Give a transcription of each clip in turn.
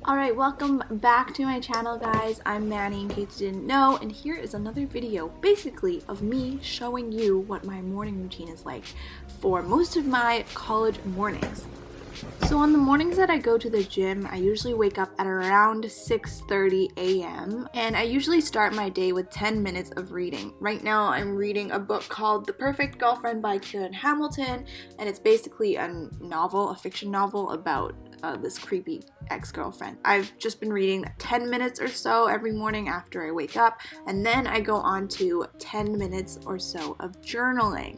Alright, welcome back to my channel, guys. I'm Manny, in case you didn't know, and here is another video, basically, of me showing you what my morning routine is like for most of my college mornings. So on the mornings that I go to the gym, I usually wake up at around 6:30 a.m. and I usually start my day with 10 minutes of reading. Right now I'm reading a book called The Perfect Girlfriend by Karen Hamilton, and it's basically a novel, a fiction novel about this creepy ex-girlfriend. I've just been reading 10 minutes or so every morning after I wake up, and then I go on to 10 minutes or so of journaling.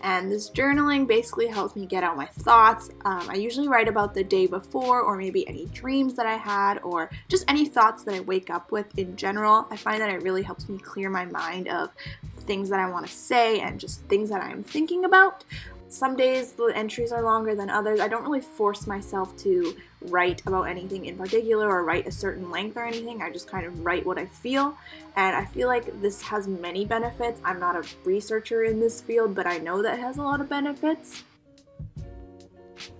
And this journaling basically helps me get out my thoughts. I usually write about the day before, or maybe any dreams that I had, or just any thoughts that I wake up with in general. I find that it really helps me clear my mind of things that I want to say and just things that I'm thinking about. Some days the entries are longer than others. I don't really force myself to write about anything in particular or write a certain length or anything. I just kind of write what I feel, and I feel like this has many benefits. I'm not a researcher in this field, but I know that it has a lot of benefits.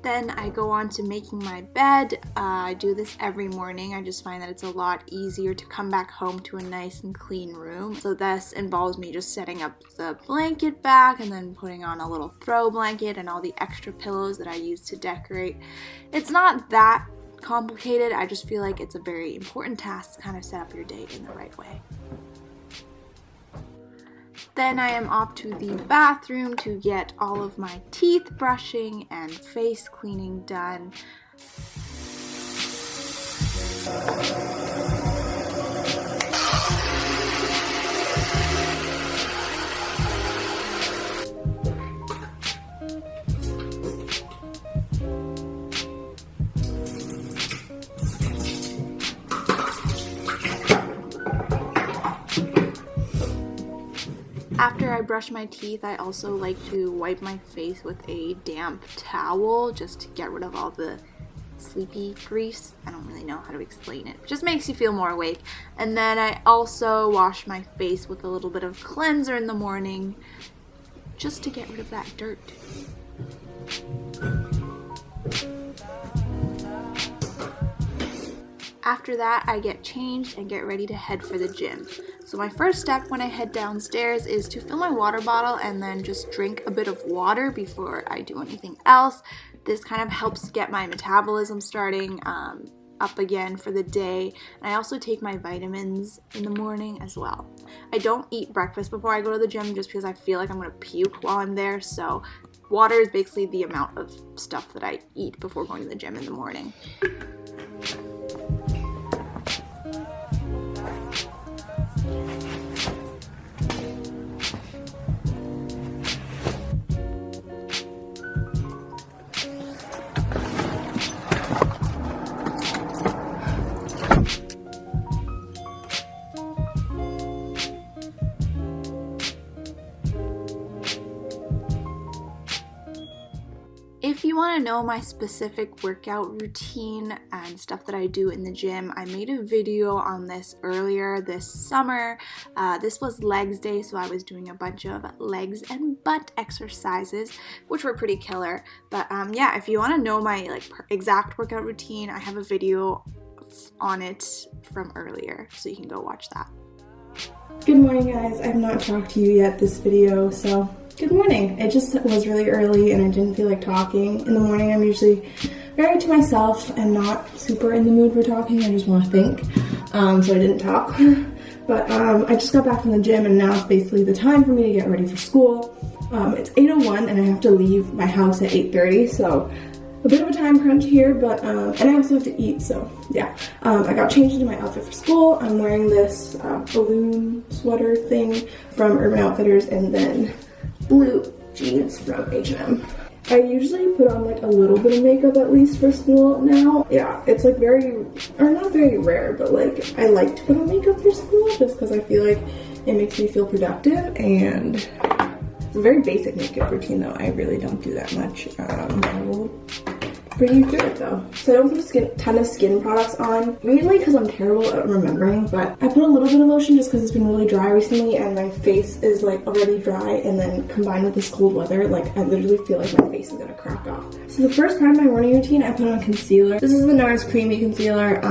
Then I go on to making my bed. I do this every morning. I just find that it's a lot easier to come back home to a nice and clean room. So this involves me just setting up the blanket back and then putting on a little throw blanket and all the extra pillows that I use to decorate. It's not that complicated. I just feel like it's a very important task to kind of set up your day in the right way. Then I am off to the bathroom to get all of my teeth brushing and face cleaning done. After I brush my teeth, I also like to wipe my face with a damp towel just to get rid of all the sleepy grease. I don't really know how to explain it. It just makes you feel more awake. And then I also wash my face with a little bit of cleanser in the morning just to get rid of that dirt. After that, I get changed and get ready to head for the gym. So my first step when I head downstairs is to fill my water bottle and then just drink a bit of water before I do anything else. This kind of helps get my metabolism starting up again for the day. And I also take my vitamins in the morning as well. I don't eat breakfast before I go to the gym just because I feel like I'm going to puke while I'm there. So water is basically the amount of stuff that I eat before going to the gym in the morning. If you want to know my specific workout routine and stuff that I do in the gym, I made a video on this earlier this summer. This was legs day, so I was doing a bunch of legs and butt exercises, which were pretty killer. But yeah, if you want to know my exact workout routine, I have a video on it from earlier, so you can go watch that. Good morning, guys. I've not talked to you yet this video, so good morning. It just was really early and I didn't feel like talking. In the morning, I'm usually very to myself and not super in the mood for talking. I just want to think, so I didn't talk. But I just got back from the gym and now it's basically the time for me to get ready for school. It's 8:01 and I have to leave my house at 8:30, so a bit of a time crunch here, but and I also have to eat, so yeah. I got changed into my outfit for school. I'm wearing this balloon sweater thing from Urban Outfitters and then blue jeans from H&M. I usually put on like a little bit of makeup at least for school now. Yeah, it's like not very rare, but like I like to put on makeup for school just because I feel like it makes me feel productive, and it's a very basic makeup routine though. I really don't do that much. I will pretty good though. So I don't put a ton of skin products on, mainly because I'm terrible at remembering, but I put a little bit of lotion just because it's been really dry recently and my face is like already dry, and then combined with this cold weather, like I literally feel like my face is gonna crack off. So the first part of my morning routine, I put on concealer. This is the NARS Creamy Concealer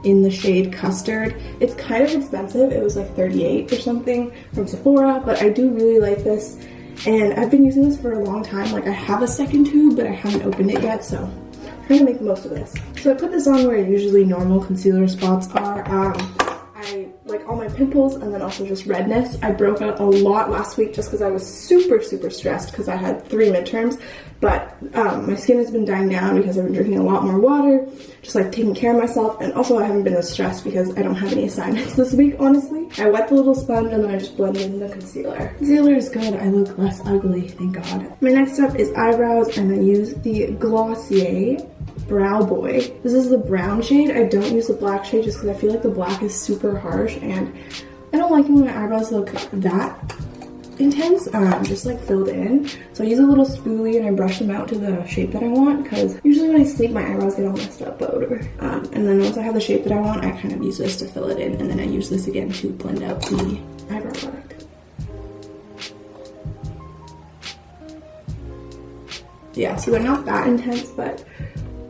in the shade Custard. It's kind of expensive. It was like $38 or something from Sephora, but I do really like this. And I've been using this for a long time. Like I have a second tube, but I haven't opened it yet, so I'm trying to make the most of this. So I put this on where usually normal concealer spots are. I like all my pimples and then also just redness. I broke out a lot last week just because I was super stressed because I had 3 midterms. But my skin has been dying down because I've been drinking a lot more water, just like taking care of myself, and also I haven't been as stressed because I don't have any assignments this week, honestly. I wet the little sponge and then I just blended in the concealer. Concealer is good. I look less ugly, thank God. My next step is eyebrows, and I use the Glossier Brow Boy. This is the brown shade. I don't use the black shade just because I feel like the black is super harsh, and I don't like it when my eyebrows look that intense, just like filled in. So I use a little spoolie and I brush them out to the shape that I want, because usually when I sleep my eyebrows get all messed up, but whatever. And then once I have the shape that I want, I kind of use this to fill it in, and then I use this again to blend out the eyebrow product. Yeah, so they're not that intense, but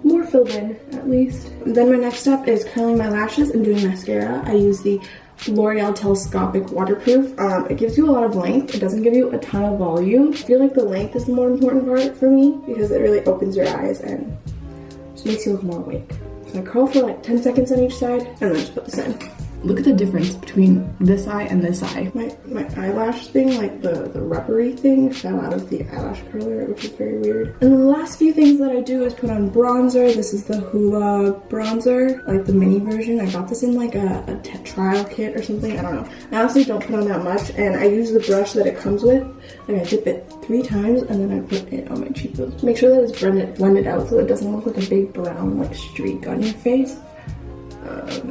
more filled in at least. And then my next step is curling my lashes and doing mascara. I use the L'Oreal Telescopic Waterproof. It gives you a lot of length. It doesn't give you a ton of volume. I feel like the length is the more important part for me because it really opens your eyes and just makes you look more awake. So I curl for like 10 seconds on each side and then just put this in. Look at the difference between this eye and this eye. My eyelash thing, like the rubbery thing, fell out of the eyelash curler, which is very weird. And the last few things that I do is put on bronzer. This is the Hoola bronzer, like the mini version. I got this in like a trial kit or something. I don't know. I honestly don't put on that much, and I use the brush that it comes with. Like I dip it 3 times and then I put it on my cheekbones. Make sure that it's blended out so it doesn't look like a big brown like streak on your face.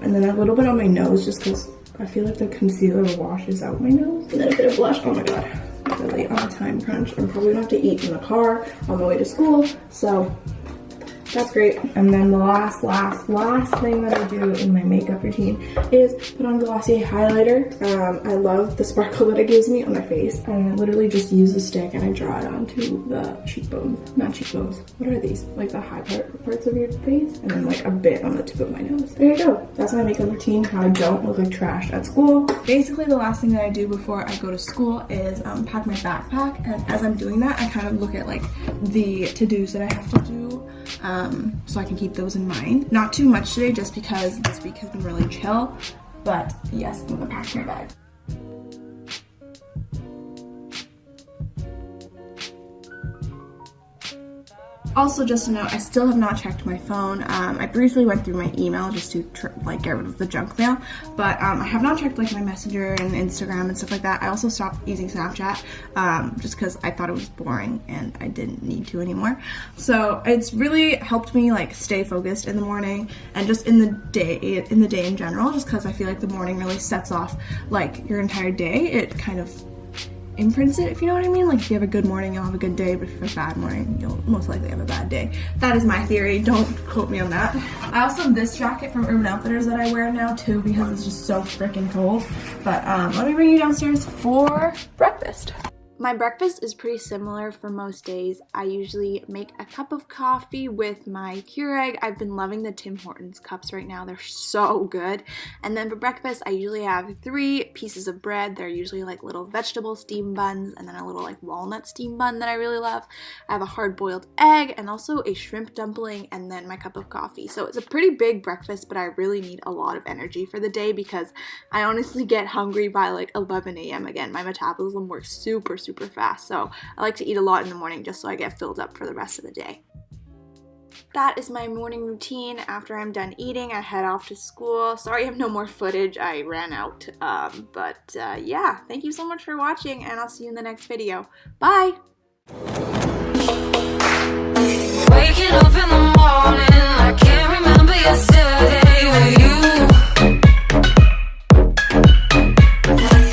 And then a little bit on my nose just because I feel like the concealer washes out my nose. And then a bit of blush. Oh my god, really on a time crunch. I'm probably gonna have to eat in the car on the way to school, so that's great. And then the last thing that I do in my makeup routine is put on Glossier highlighter. I love the sparkle that it gives me on my face. And I literally just use the stick and I draw it onto the cheekbones. Not cheekbones. What are these? Like the high parts of your face? And then like a bit on the tip of my nose. There you go. That's my makeup routine, how I don't look like trash at school. Basically the last thing that I do before I go to school is pack my backpack. And as I'm doing that, I kind of look at like the to-dos that I have to do. So I can keep those in mind. Not too much today just because this week has been really chill, but yes, I'm gonna pack my bag. Also, just to note, I still have not checked my phone. I briefly went through my email just to like get rid of the junk mail, but I have not checked like my Messenger and Instagram and stuff like that. I also stopped using Snapchat just because I thought it was boring and I didn't need to anymore. So it's really helped me like stay focused in the morning and just in the day in general, just because I feel like the morning really sets off like your entire day. It kind of imprints it, if you know what I mean. Like if you have a good morning, you'll have a good day, but if you have a bad morning, you'll most likely have a bad day. That is my theory. Don't quote me on that. I also have this jacket from Urban Outfitters that I wear now too because it's just so freaking cold. But let me bring you downstairs for breakfast. My breakfast is pretty similar for most days. I usually make a cup of coffee with my Keurig. I've been loving the Tim Hortons cups right now. They're so good. And then for breakfast, I usually have 3 pieces of bread. They're usually like little vegetable steam buns and then a little like walnut steam bun that I really love. I have a hard-boiled egg and also a shrimp dumpling and then my cup of coffee. So it's a pretty big breakfast, but I really need a lot of energy for the day because I honestly get hungry by like 11 a.m. again. My metabolism works super fast, so I like to eat a lot in the morning just so I get filled up for the rest of the day. That is my morning routine. After I'm done eating, I head off to school. Sorry I have no more footage, I ran out. Yeah, thank you so much for watching and I'll see you in the next video. Bye!